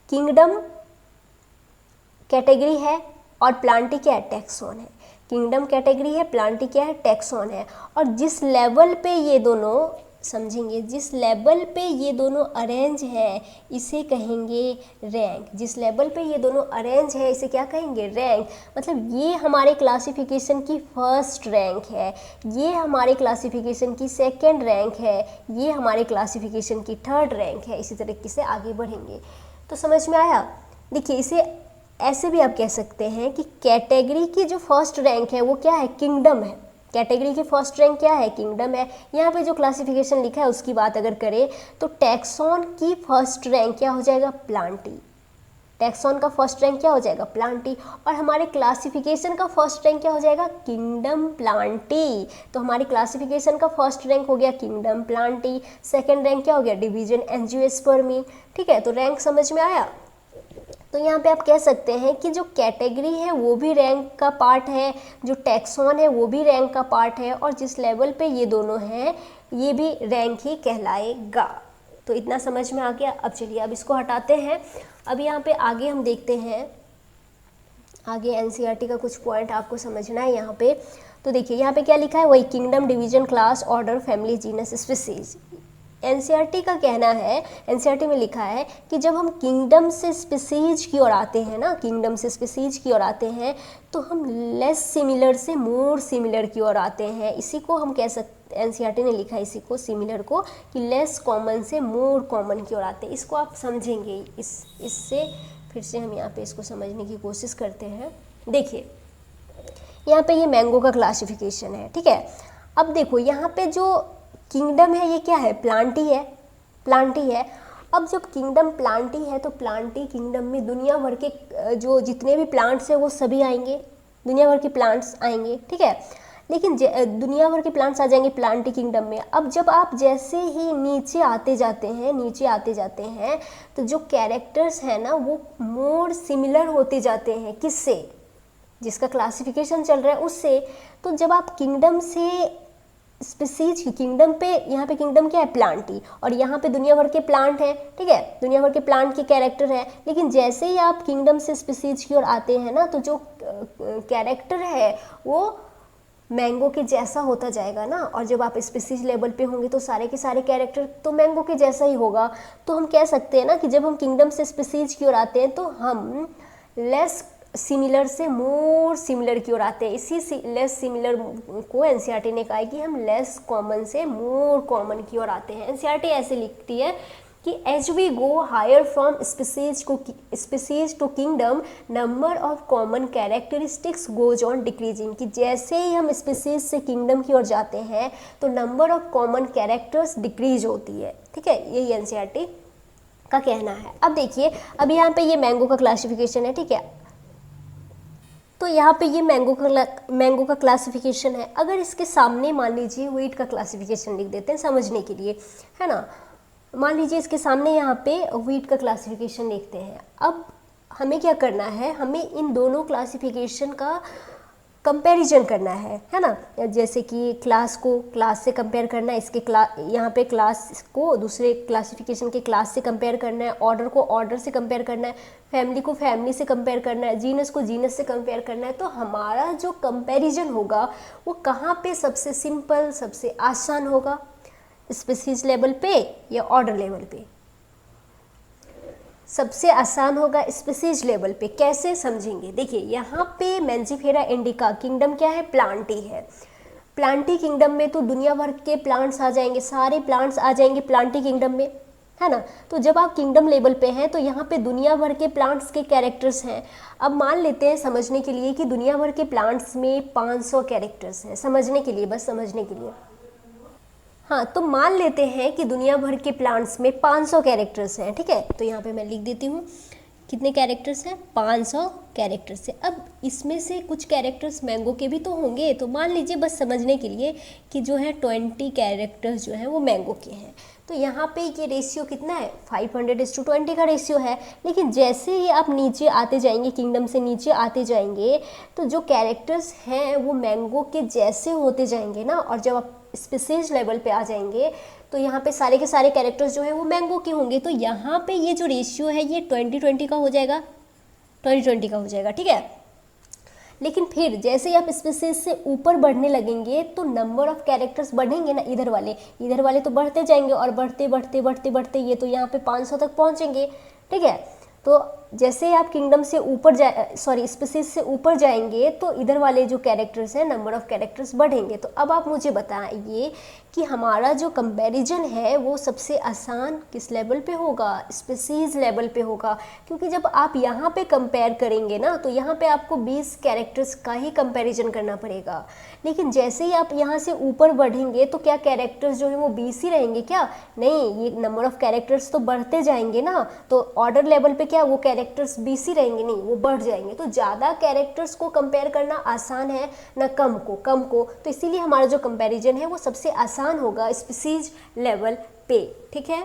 किंगडम कैटेगरी है और प्लांटी क्या है, टैक्सॉन है। किंगडम कैटेगरी है, प्लांटी क्या है, टैक्सॉन है। और जिस लेवल पे ये दोनों, समझेंगे, जिस लेवल पे ये दोनों अरेंज है इसे कहेंगे रैंक। जिस लेवल पे ये दोनों अरेंज है इसे क्या कहेंगे, रैंक। मतलब ये हमारे क्लासिफिकेशन की फर्स्ट रैंक है, ये हमारे क्लासिफिकेशन की सेकंड रैंक है, ये हमारे क्लासिफिकेशन की थर्ड रैंक है। इसी तरीके से आगे बढ़ेंगे। तो समझ में आया। देखिए, इसे ऐसे भी आप कह सकते हैं कि कैटेगरी की जो फर्स्ट रैंक है वो क्या है, किंगडम है। कैटेगरी की फर्स्ट रैंक क्या है, किंगडम है। यहाँ पे जो क्लासिफिकेशन लिखा है उसकी बात अगर करें तो टैक्सॉन की फर्स्ट रैंक क्या हो जाएगा, प्लांटी। टैक्सॉन का फर्स्ट रैंक क्या हो जाएगा, प्लांटी। और हमारे क्लासिफिकेशन का फर्स्ट रैंक क्या हो जाएगा, किंगडम प्लांटी। तो हमारी क्लासिफिकेशन का फर्स्ट रैंक हो गया किंगडम प्लांटी, सेकेंड रैंक क्या हो गया, डिवीजन एंजियोस्पर्मी। ठीक है, तो रैंक समझ में आया। तो यहाँ पे आप कह सकते हैं कि जो कैटेगरी है वो भी रैंक का पार्ट है, जो टैक्सॉन है वो भी रैंक का पार्ट है, और जिस लेवल पे ये दोनों हैं ये भी रैंक ही कहलाएगा। तो इतना समझ में आ गया। अब चलिए अब इसको हटाते हैं। अब यहाँ पे आगे हम देखते हैं, आगे एनसीईआरटी का कुछ पॉइंट आपको समझना है यहाँ पे। तो देखिए यहाँ पे क्या लिखा है, वही kingdom, division, class, order, family, genus, species. NCERT का कहना है, एनसीईआरटी में लिखा है कि जब हम किंगडम से स्पीसीज की ओर आते हैं ना, किंगडम से स्पीसीज की ओर आते हैं तो हम लेस सिमिलर से मोर सिमिलर की ओर आते हैं। इसी को हम कह सकते, एनसीईआरटी ने लिखा है इसी को, सिमिलर को, कि लेस कॉमन से मोर कॉमन की ओर आते हैं। इसको आप समझेंगे, इससे फिर से हम यहाँ पे इसको समझने की कोशिश करते हैं। देखिए यहाँ पे ये मैंगो का क्लासिफिकेशन है, ठीक है। अब देखो यहाँ पे जो किंगडम है ये क्या है, प्लांटी है, प्लांटी है। अब जब किंगडम प्लांटी है तो प्लांटी किंगडम में दुनिया भर के जो जितने भी प्लांट्स हैं वो सभी आएंगे, दुनिया भर के प्लांट्स आएंगे, ठीक है। लेकिन दुनिया भर के प्लांट्स आ जाएंगे प्लांटी किंगडम में। अब जब आप जैसे ही नीचे आते जाते हैं, नीचे आते जाते हैं, तो जो कैरेक्टर्स हैं ना वो मोर सिमिलर होते जाते हैं, किससे, जिसका क्लासिफिकेशन चल रहा है उससे। तो जब आप किंगडम से स्पीसीज की, किंगडम पे, यहाँ पे किंगडम क्या है, प्लांटी, और यहाँ पे दुनिया भर के प्लांट हैं, ठीक है, दुनिया भर के प्लांट के कैरेक्टर है। लेकिन जैसे ही आप किंगडम से स्पीसीज की ओर आते हैं ना, तो जो कैरेक्टर है वो मैंगो के जैसा होता जाएगा ना। और जब आप स्पीसीज लेवल पे होंगे तो सारे के सारे कैरेक्टर तो मैंगो के जैसा ही होगा। तो हम कह सकते हैं ना कि जब हम किंगडम से स्पीसीज की ओर आते हैं तो हम लेस सिमिलर से मोर सिमिलर की ओर आते हैं। इसी लेस सिमिलर को एनसीईआरटी ने कहा है कि हम लेस कॉमन से मोर कॉमन की ओर आते हैं। एनसीईआरटी ऐसे लिखती है कि as we go higher from species to kingdom, number of common characteristics goes on decreasing. कि जैसे ही हम स्पीसीज से किंगडम की ओर जाते हैं तो number of common characters decrease होती है, ठीक है। यही एनसीईआरटी का कहना है। अब देखिए, अब यहाँ पे ये मैंगो का क्लासिफिकेशन है, ठीक है। तो यहाँ पे ये मैंगो का क्लासिफिकेशन है। अगर इसके सामने मान लीजिए व्हीट का क्लासिफिकेशन लिख देते हैं समझने के लिए, है ना। मान लीजिए इसके सामने यहाँ पे व्हीट का क्लासिफिकेशन लिखते हैं। अब हमें क्या करना है, हमें इन दोनों क्लासिफिकेशन का कंपैरिजन करना है ना। जैसे कि क्लास को क्लास से कंपेयर करना है, इसके यहाँ पे क्लास को दूसरे क्लासिफिकेशन के क्लास से कंपेयर करना है, ऑर्डर को ऑर्डर से कंपेयर करना है, फैमिली को फैमिली से कंपेयर करना है, जीनस को जीनस से कंपेयर करना है। तो हमारा जो कंपैरिजन होगा वो कहाँ पे सबसे सिंपल, सबसे आसान होगा, स्पीशीज लेवल पे या ऑर्डर लेवल पे? सबसे आसान होगा स्पीशीज लेवल पे। कैसे समझेंगे, देखिए यहाँ पे मैंजीफेरा इंडिका किंगडम क्या है, प्लांटी है। प्लांटी किंगडम में तो दुनिया भर के प्लांट्स आ जाएंगे, सारे प्लांट्स आ जाएंगे प्लांटी किंगडम में, है ना। तो जब आप किंगडम लेवल पे हैं तो यहाँ पे दुनिया भर के प्लांट्स के कैरेक्टर्स हैं। अब मान लेते हैं समझने के लिए कि दुनिया भर के प्लांट्स में 500 कैरेक्टर्स हैं, समझने के लिए, बस समझने के लिए। हाँ, तो मान लेते हैं कि दुनिया भर के प्लांट्स में 500 कैरेक्टर्स हैं, ठीक है। तो यहाँ पे मैं लिख देती हूँ कितने कैरेक्टर्स हैं, 500 कैरेक्टर्स है। अब इसमें से कुछ कैरेक्टर्स मैंगो के भी तो होंगे, तो मान लीजिए बस समझने के लिए कि जो है 20 कैरेक्टर्स जो है वो मैंगो के हैं। तो यहाँ पे ये रेशियो कितना है, 500:20 का रेशियो है। लेकिन जैसे ही आप नीचे आते जाएंगे, किंगडम से नीचे आते जाएंगे, तो जो कैरेक्टर्स हैं वो मैंगो के जैसे होते जाएंगे ना। और जब आप स्पीशीज लेवल पे आ जाएंगे तो यहाँ पे सारे के सारे कैरेक्टर्स जो है वो मैंगो के होंगे। तो यहाँ पे ये जो रेशियो है ये 20-20 का हो जाएगा, 20-20 का हो जाएगा, ठीक है। लेकिन फिर जैसे ही आप स्पीशीज से ऊपर बढ़ने लगेंगे तो नंबर ऑफ कैरेक्टर्स बढ़ेंगे ना, इधर वाले तो बढ़ते जाएंगे और बढ़ते बढ़ते बढ़ते बढ़ते ये तो यहाँ पे 500 तक पहुँचेंगे, ठीक है। तो जैसे आप किंगडम से ऊपर स्पीशीज से ऊपर जाएंगे तो इधर वाले जो कैरेक्टर्स हैं, नंबर ऑफ कैरेक्टर्स बढ़ेंगे। तो अब आप मुझे बताइए कि हमारा जो कंपैरिजन है वो सबसे आसान किस लेवल पे होगा, स्पीशीज लेवल पे होगा। क्योंकि जब आप यहाँ पे कंपेयर करेंगे ना तो यहाँ पे आपको 20 कैरेक्टर्स का ही कंपैरिजन करना पड़ेगा। लेकिन जैसे ही आप यहाँ से ऊपर बढ़ेंगे तो क्या कैरेक्टर्स जो है वो 20 ही रहेंगे क्या? नहीं, ये नंबर ऑफ कैरेक्टर्स तो बढ़ते जाएंगे ना। तो ऑर्डर लेवल पे क्या वो कैरेक्टर्स 20 ही रहेंगे? नहीं, वो बढ़ जाएंगे। तो ज़्यादा कैरेक्टर्स को कंपेयर करना आसान है ना कम को। तो इसीलिए हमारा जो कंपैरिजन है वो सबसे आसान होगा स्पीशीज लेवल पे, ठीक है।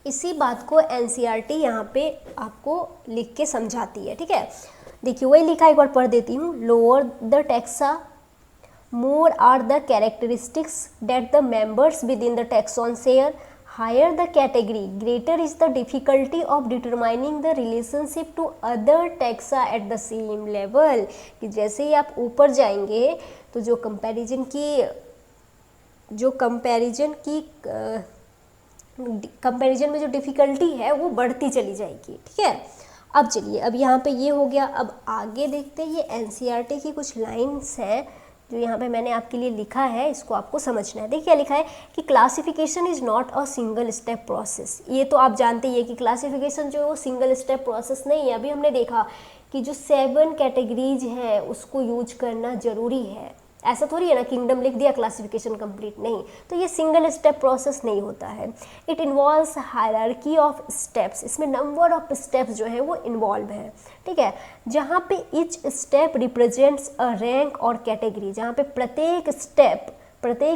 इसी बात को एनसीईआरटी यहाँ पे आपको लिख के समझाती है, ठीक है। देखिए वही लिखा, एक बार पढ़ देती हूँ। Lower the taxa more are the characteristics that the members within the taxon share. Higher the category, greater is the difficulty of determining the relationship to other taxa at the same level. कि जैसे ही आप ऊपर जाएंगे तो जो comparison में जो difficulty है वो बढ़ती चली जाएगी, ठीक है। अब चलिए, अब यहाँ पे ये हो गया। अब आगे देखते हैं, ये एनसीईआरटी की कुछ लाइन्स हैं जो यहाँ पे मैंने आपके लिए लिखा है, इसको आपको समझना है। देखिए क्या लिखा है कि classification is not a single step process. ये तो आप जानते ही है कि क्लासिफिकेशन जो है वो सिंगल स्टेप प्रोसेस नहीं है। अभी हमने देखा कि जो 7 कैटेगरीज हैं उसको यूज करना ज़रूरी है। ऐसा थोड़ी है ना किंगडम लिख दिया क्लासिफिकेशन कंप्लीट, नहीं। तो ये सिंगल स्टेप प्रोसेस नहीं होता है। It involves hierarchy of steps, इसमें नंबर ऑफ स्टेप्स जो है वो इन्वॉल्व है, ठीक है। जहाँ पे each step represents a rank और कैटेगरी, जहाँ पे प्रत्येक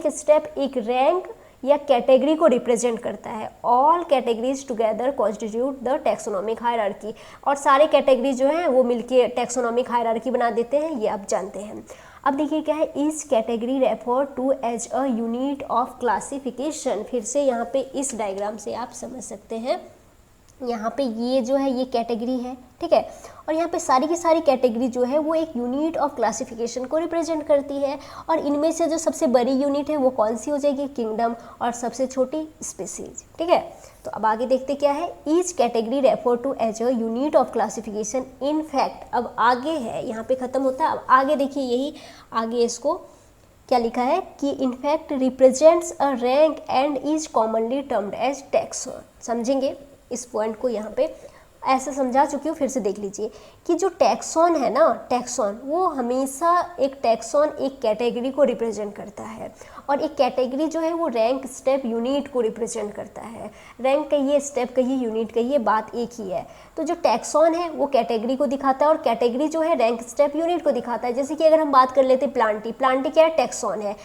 स्टेप एक रैंक या कैटेगरी को रिप्रेजेंट करता है। All categories together constitute the taxonomic hierarchy, और सारे कैटेगरी जो हैं वो मिलके टैक्सोनॉमिक हायरार्की बना देते हैं, ये आप जानते हैं। अब देखिए क्या है, each category refer to as a unit of classification. फिर से यहाँ पे इस डायग्राम से आप समझ सकते हैं, यहाँ पे ये जो है ये कैटेगरी है, ठीक है। और यहाँ पे सारी की सारी कैटेगरी जो है वो एक यूनिट ऑफ क्लासिफिकेशन को रिप्रेजेंट करती है। और इनमें से जो सबसे बड़ी यूनिट है वो कौन सी हो जाएगी? किंगडम। और सबसे छोटी स्पीशीज, ठीक है। तो अब आगे देखते क्या है, each category refer to as a unit of classification. In fact, अब आगे है, यहाँ पे खत्म होता है। अब आगे देखिए, यही आगे इसको क्या लिखा है कि in fact represents a rank and is commonly termed as taxon. समझेंगे इस पॉइंट को यहाँ पे ऐसे समझा चुकी हूँ, फिर से देख लीजिए कि जो टैक्सॉन है ना, टैक्सॉन वो हमेशा एक टैक्सॉन एक कैटेगरी को रिप्रेजेंट करता है, और एक कैटेगरी जो है वो रैंक स्टेप यूनिट को रिप्रेजेंट करता है। रैंक कहिए, स्टेप कहिए, यूनिट कहिए, बात एक ही है। तो जो टैक्सॉन है वो कैटेगरी को दिखाता है, और कैटेगरी जो है रैंक स्टेप यूनिट को दिखाता है। जैसे कि अगर हम बात कर लेते प्लांटी, प्लांटी क्या है, टैक्सॉन है,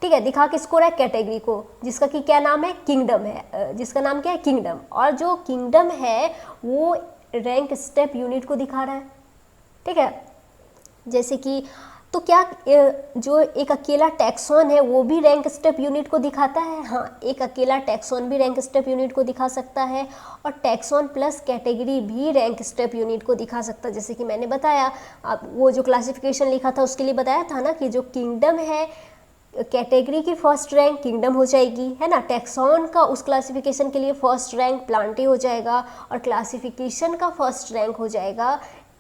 ठीक है, दिखा किसको रहा है, कैटेगरी को, जिसका कि क्या नाम है, किंगडम है, जिसका नाम क्या है, किंगडम। और जो किंगडम है वो रैंक स्टेप यूनिट को दिखा रहा है, ठीक है। जैसे कि तो क्या जो एक अकेला टैक्सॉन है वो भी रैंक स्टेप यूनिट को दिखाता है? हाँ, एक अकेला टैक्सॉन भी रैंक स्टेप यूनिट को दिखा सकता है, और टैक्सॉन प्लस कैटेगरी भी रैंक स्टेप यूनिट को दिखा सकता है। जैसे कि मैंने बताया, अब वो जो क्लासिफिकेशन लिखा था उसके लिए बताया था ना कि जो किंगडम है, कैटेगरी की फर्स्ट रैंक किंगडम हो जाएगी, है ना। टैक्सॉन का उस क्लासिफिकेशन के लिए फर्स्ट रैंक प्लांटी हो जाएगा, और क्लासिफिकेशन का फर्स्ट रैंक हो जाएगा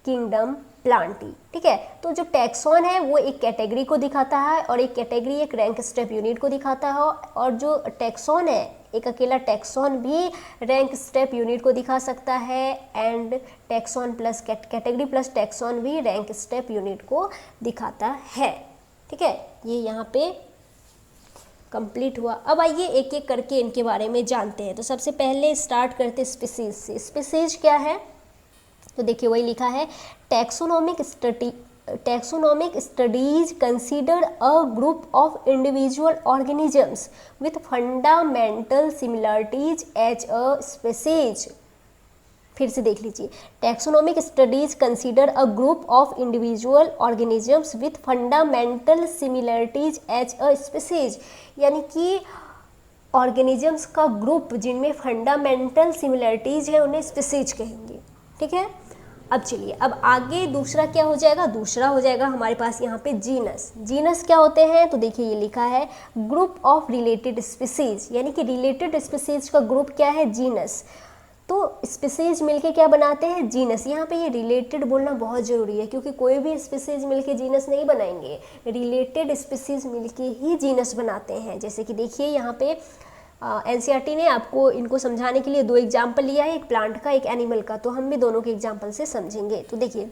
किंगडम प्लांटी, ठीक है। तो जो टैक्सॉन है वो एक कैटेगरी को दिखाता है, और एक कैटेगरी एक रैंक स्टेप यूनिट को दिखाता है, और जो टैक्सॉन है, एक अकेला टैक्सॉन भी रैंक स्टेप यूनिट को दिखा सकता है, and taxon plus category plus taxon भी रैंक स्टेप यूनिट को दिखाता है, ठीक है। ये यहाँ पे कंप्लीट हुआ। अब आइए एक एक करके इनके बारे में जानते हैं। तो सबसे पहले स्टार्ट करते स्पीसीज से। स्पीसीज क्या है, तो देखिए वही लिखा है, taxonomic studies consider a group of individual organisms with fundamental similarities as a species. फिर से देख लीजिए, taxonomic studies consider a group of individual organisms with fundamental similarities as a species, यानी कि ऑर्गेनिजम्स का ग्रुप जिनमें फंडामेंटल सिमिलरिटीज है उन्हें स्पीसीज कहेंगे, ठीक है। अब चलिए, अब आगे दूसरा क्या हो जाएगा, दूसरा हो जाएगा हमारे पास यहाँ पे जीनस। जीनस क्या होते हैं, तो देखिए ये लिखा है ग्रुप ऑफ रिलेटेड स्पीसीज, यानी कि रिलेटेड स्पीसीज का ग्रुप क्या है, जीनस। तो स्पीसीज मिलके क्या बनाते हैं, जीनस। यहाँ पे ये रिलेटेड बोलना बहुत ज़रूरी है, क्योंकि कोई भी स्पीसीज मिलके जीनस नहीं बनाएंगे, रिलेटेड स्पीसीज मिलके ही जीनस बनाते हैं। जैसे कि देखिए यहाँ पे एनसीईआरटी ने आपको इनको समझाने के लिए दो एग्जाम्पल लिया है, एक प्लांट का, एक एनिमल का, तो हम भी दोनों के एग्जाम्पल से समझेंगे। तो देखिए,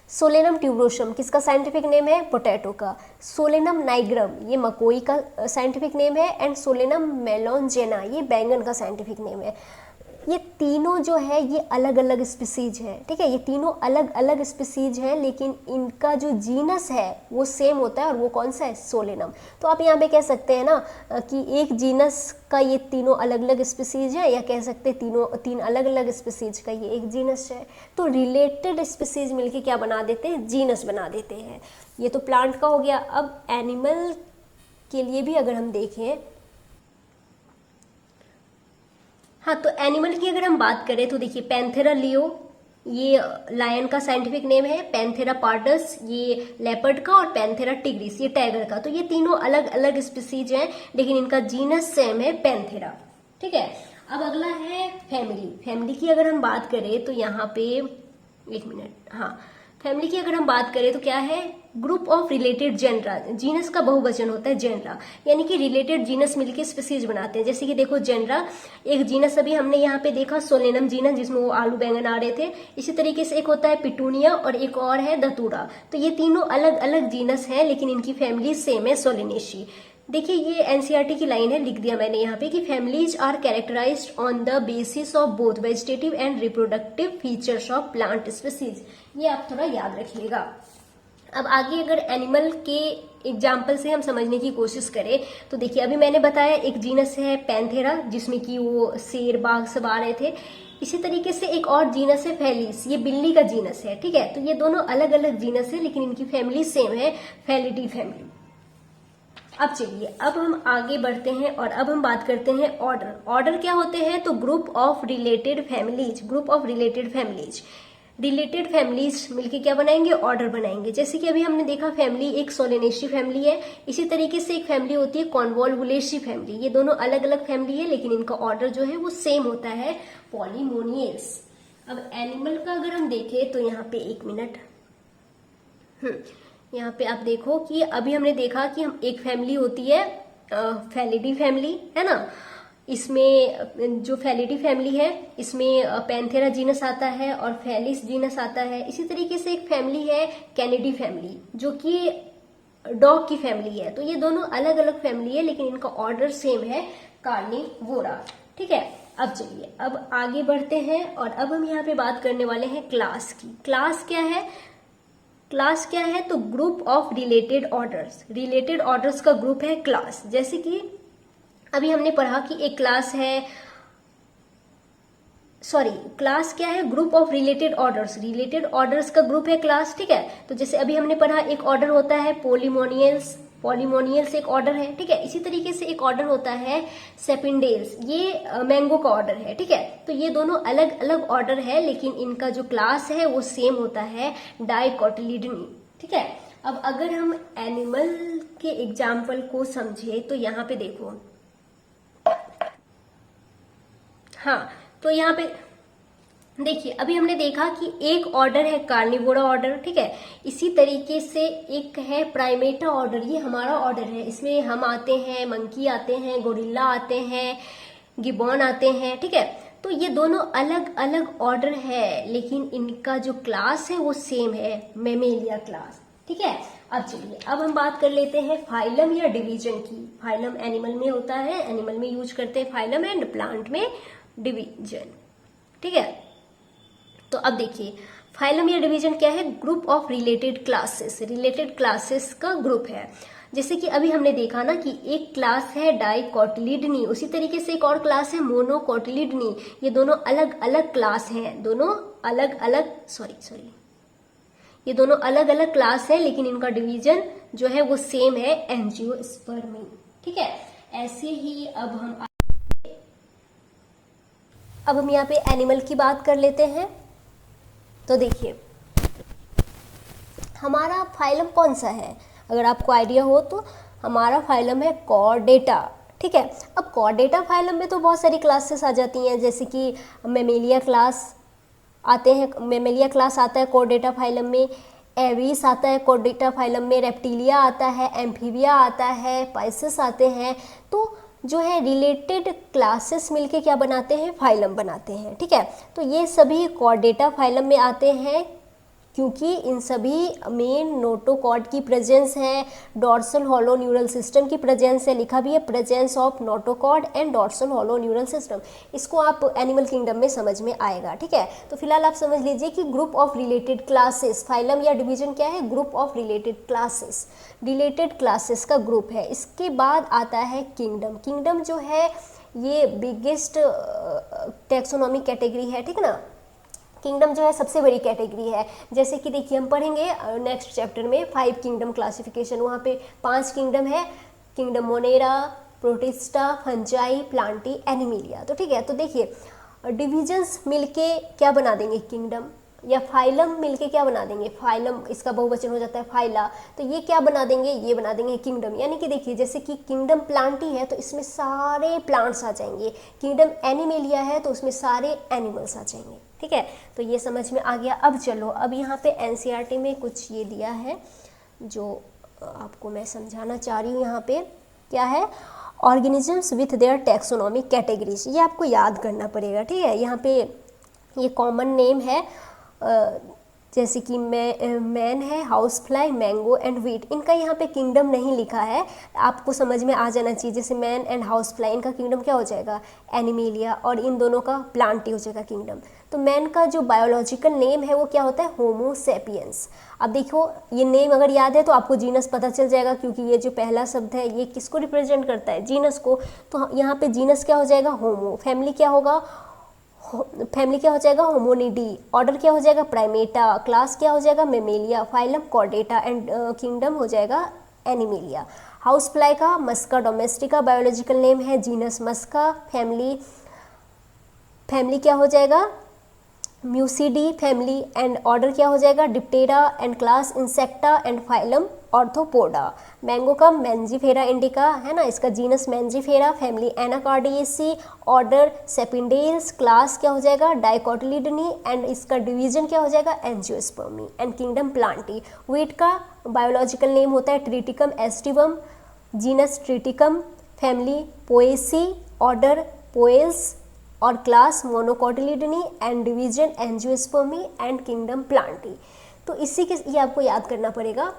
सोलेनम ट्यूबरोसम किसका साइंटिफिक नेम है, पोटैटो का। सोलेनम नाइग्रम ये मकोई का साइंटिफिक नेम है, एंड सोलेनम मेलोंजेना ये बैंगन का साइंटिफिक नेम है। ये तीनों जो है ये अलग अलग स्पीसीज है, ठीक है, ये तीनों अलग अलग स्पीसीज हैं, लेकिन इनका जो जीनस है वो सेम होता है, और वो कौन सा है, सोलेनम। तो आप यहाँ पे कह सकते हैं ना कि एक जीनस का ये तीनों अलग अलग स्पीसीज है, या कह सकते हैं तीन अलग अलग स्पीसीज का ये एक जीनस है। तो रिलेटेड स्पीसीज मिलके क्या बना देते हैं, जीनस बना देते हैं। ये तो प्लांट का हो गया। अब एनिमल के लिए भी अगर हम देखें, हाँ, तो एनिमल की अगर हम बात करें तो देखिए, पैंथेरा लियो ये लायन का साइंटिफिक नेम है, पैंथेरा पार्डस ये लेपर्ड का, और पैंथेरा टिग्रिस ये टाइगर का। तो ये तीनों अलग अलग स्पीसीज हैं, लेकिन इनका जीनस सेम है, पैंथेरा, ठीक है। अब अगला है फैमिली। फैमिली की अगर हम बात करें तो यहाँ पे एक मिनट, हाँ, फैमिली की अगर हम बात करें तो क्या है, group of related genera. Genus का बहुवचन होता है जेनरा, यानी कि रिलेटेड जीनस मिलके स्पीसीज बनाते हैं। जैसे कि देखो, जेनरा एक जीनस अभी हमने यहाँ पे देखा सोलेनम जीनस, जिसमें वो आलू बैंगन आ रहे थे। इसी तरीके से एक होता है पिटूनिया, और एक और है धतूरा। तो ये तीनों अलग अलग जीनस है, लेकिन इनकी फैमिली सेम है, सोलेनेशी। देखिए ये एनसीईआरटी की लाइन है, लिख दिया मैंने यहाँ पे कि families are characterised on the basis of both vegetative and reproductive features of plant species. ये आप थोड़ा याद रखिएगा। अब आगे अगर एनिमल के एग्जाम्पल से हम समझने की कोशिश करें तो देखिए, अभी मैंने बताया एक जीनस है पैंथेरा, जिसमें कि वो शेर बाघ सब आ रहे थे। इसी तरीके से एक और जीनस है फेलिस, ये बिल्ली का जीनस है, ठीक है। तो ये दोनों अलग अलग जीनस है, लेकिन इनकी फैमिली सेम है, फेलिडी फैमिली। अब चलिए, अब हम आगे बढ़ते हैं और अब हम बात करते हैं ऑर्डर। ऑर्डर क्या होते हैं, तो group of related families. Group of related families, related families मिलके क्या बनाएंगे, ऑर्डर बनाएंगे। जैसे कि अभी हमने देखा फैमिली एक सोलेनेशी फैमिली है, इसी तरीके से एक फैमिली होती है कॉन्वोल्वुलेशी फैमिली। ये दोनों अलग अलग फैमिली है, लेकिन इनका ऑर्डर जो है वो सेम होता है, पॉलीमोनियस। अब एनिमल का अगर हम देखें तो यहाँ पे एक मिनट, यहाँ पे आप देखो कि अभी हमने देखा कि हम एक फैमिली होती है फेलिडी फैमिली, है ना। इसमें जो फेलिडी फैमिली है इसमें पैंथेरा जीनस आता है और फेलिस जीनस आता है। इसी तरीके से एक फैमिली है कैनिडी फैमिली जो कि डॉग की फैमिली है। तो ये दोनों अलग अलग फैमिली है लेकिन इनका ऑर्डर सेम है, कार्निवोरा। ठीक है, अब चलिए अब आगे बढ़ते हैं और अब हम यहाँ पे बात करने वाले हैं क्लास की। क्लास क्या है? क्लास क्या है? तो group of related orders. Related orders का ग्रुप है क्लास। जैसे कि अभी हमने पढ़ा कि एक क्लास है, सॉरी क्लास क्या है? Group of related orders. Related orders का ग्रुप है क्लास। ठीक है, तो जैसे अभी हमने पढ़ा एक ऑर्डर होता है पॉलीमोनियल्स, पॉलीमोनियल्स एक ऑर्डर है। ठीक है, इसी तरीके से एक ऑर्डर होता है सेपिंडेल्स, ये मैंगो का ऑर्डर है। ठीक है, तो ये दोनों अलग अलग ऑर्डर है लेकिन इनका जो क्लास है वो सेम होता है, डाइकोटिलिडनी। ठीक है, अब अगर हम एनिमल के एग्जाम्पल को समझे तो यहाँ पे देखो, हाँ तो यहाँ पे देखिए अभी हमने देखा कि एक ऑर्डर है कार्निवोरा ऑर्डर। ठीक है, इसी तरीके से एक है प्राइमेटा ऑर्डर, ये हमारा ऑर्डर है। इसमें हम आते हैं, मंकी आते हैं, गोरिल्ला आते हैं, गिबॉन आते हैं। ठीक है, तो ये दोनों अलग अलग ऑर्डर है लेकिन इनका जो क्लास है वो सेम है, मेमेलिया क्लास। ठीक है, अब चलिए अब हम बात कर लेते हैं फाइलम या डिवीजन की। फाइलम एनिमल में होता है, एनिमल में यूज करते हैं फाइलम, एंड प्लांट में डिवीजन। ठीक है, तो अब देखिए फाइलम या डिवीजन क्या है? Group of related classes. Related classes का ग्रुप है। जैसे कि अभी हमने देखा ना कि एक क्लास है डाइकोटिलिडनी, उसी तरीके से एक और क्लास है मोनोकोटिलिडनी। ये दोनों अलग अलग क्लास हैं, दोनों अलग अलग ये दोनों अलग अलग क्लास है लेकिन इनका डिवीजन जो है वो सेम है, एंजियोस्पर्मी। ठीक है, ऐसे ही अब हम यहाँ पे एनिमल की बात कर लेते हैं। तो देखिए हमारा फाइलम कौन सा है, अगर आपको आइडिया हो तो हमारा फाइलम है कॉर्डेटा। ठीक है, अब कॉर्डेटा फाइलम में तो बहुत सारी क्लासेस आ जाती हैं, जैसे कि मेमेलिया क्लास आते हैं, मेमेलिया क्लास आता है कॉर्डेटा फाइलम में, एवीस आता है कॉर्डेटा फाइलम में, रेप्टिलिया आता है, एम्फीबिया आता है, पाइसेस आते हैं। तो जो है रिलेटेड क्लासेस मिलके क्या बनाते हैं? फाइलम बनाते हैं। ठीक है, तो ये सभी कॉर्डेटा फाइलम में आते हैं क्योंकि इन सभी मेन नोटोकॉर्ड की प्रेजेंस है, डॉर्सल हॉलो न्यूरल सिस्टम की प्रेजेंस है, लिखा भी है presence of notochord and dorsal hollow neural system. इसको आप एनिमल किंगडम में समझ में आएगा। ठीक है, तो फिलहाल आप समझ लीजिए कि group of related classes, phylum या डिवीजन क्या है? Group of related classes, related classes का ग्रुप है। इसके बाद आता है किंगडम। किंगडम जो है ये बिगेस्ट टैक्सोनॉमिक कैटेगरी है। ठीक है ना, किंगडम जो है सबसे बड़ी कैटेगरी है। जैसे कि देखिए हम पढ़ेंगे नेक्स्ट चैप्टर में 5 किंगडम क्लासिफिकेशन, वहाँ पे 5 किंगडम है, kingdom Monera, protista, fungi, Plantae, Animalia. तो ठीक है, तो देखिए डिविजन्स मिलके क्या बना देंगे? किंगडम। या फाइलम मिलके क्या बना देंगे? फाइलम, इसका बहुवचन हो जाता है फाइला, तो ये क्या बना देंगे? ये बना देंगे किंगडम। यानी कि देखिए जैसे कि किंगडम प्लांटी है तो इसमें सारे प्लांट्स आ जाएंगे, किंगडम एनिमेलिया है तो उसमें सारे एनिमल्स आ जाएंगे। ठीक है, तो ये समझ में आ गया। अब चलो, अब यहाँ पे एनसीईआरटी में कुछ ये दिया है जो आपको मैं समझाना चाह रही हूँ। यहाँ पे क्या है? Organisms with their taxonomic categories, ये आपको याद करना पड़ेगा। ठीक है, यहाँ पे ये कॉमन नेम है, जैसे कि मैन है, house fly, mango and wheat. इनका यहाँ पे किंगडम नहीं लिखा है, आपको समझ में आ जाना चाहिए। जैसे मैन एंड हाउस फ्लाई, इनका किंगडम क्या हो जाएगा? एनिमेलिया, और इन दोनों का प्लांटी हो जाएगा किंगडम। तो मैन का जो बायोलॉजिकल नेम है वो क्या होता है? होमो सेपियंस। अब देखो ये नेम अगर याद है तो आपको जीनस पता चल जाएगा, क्योंकि ये जो पहला शब्द है ये किसको रिप्रेजेंट करता है? जीनस को। तो यहाँ पे जीनस क्या हो जाएगा? होमो। फैमिली क्या होगा? फैमिली क्या हो जाएगा? होमोनिडी। ऑर्डर क्या हो जाएगा? प्राइमेटा। क्लास क्या हो जाएगा? Mammalia. Phylum Chordata, and kingdom हो जाएगा एनिमेलिया। हाउस फ्लाई का मस्का डोमेस्टिका बायोलॉजिकल नेम है, जीनस मस्का। फैमिली क्या हो जाएगा? म्यूसिडी फैमिली, एंड ऑर्डर क्या हो जाएगा? Diptera, and class insecta, and phylum arthropoda. Mango का मैंजीफेरा इंडिका है ना, इसका genus mangifera, family anacardiaceae, order sapindales, class क्या हो जाएगा? डाइकोटिलिडनी, एंड इसका डिवीजन क्या हो जाएगा? Angiospermae, and kingdom plantae. Wheat का बायोलॉजिकल नेम होता है triticum aestivum, genus triticum, family poaceae, order poales और class monocotyledonae and division angiospermae and kingdom plantae. तो इसी के ये आपको याद करना पड़ेगा।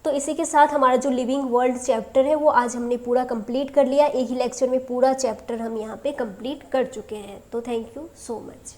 तो इसी के साथ हमारा जो लिविंग वर्ल्ड चैप्टर है वो आज हमने पूरा कंप्लीट कर लिया। एक ही लेक्चर में पूरा चैप्टर हम यहाँ पे कंप्लीट कर चुके हैं। तो थैंक यू सो मच।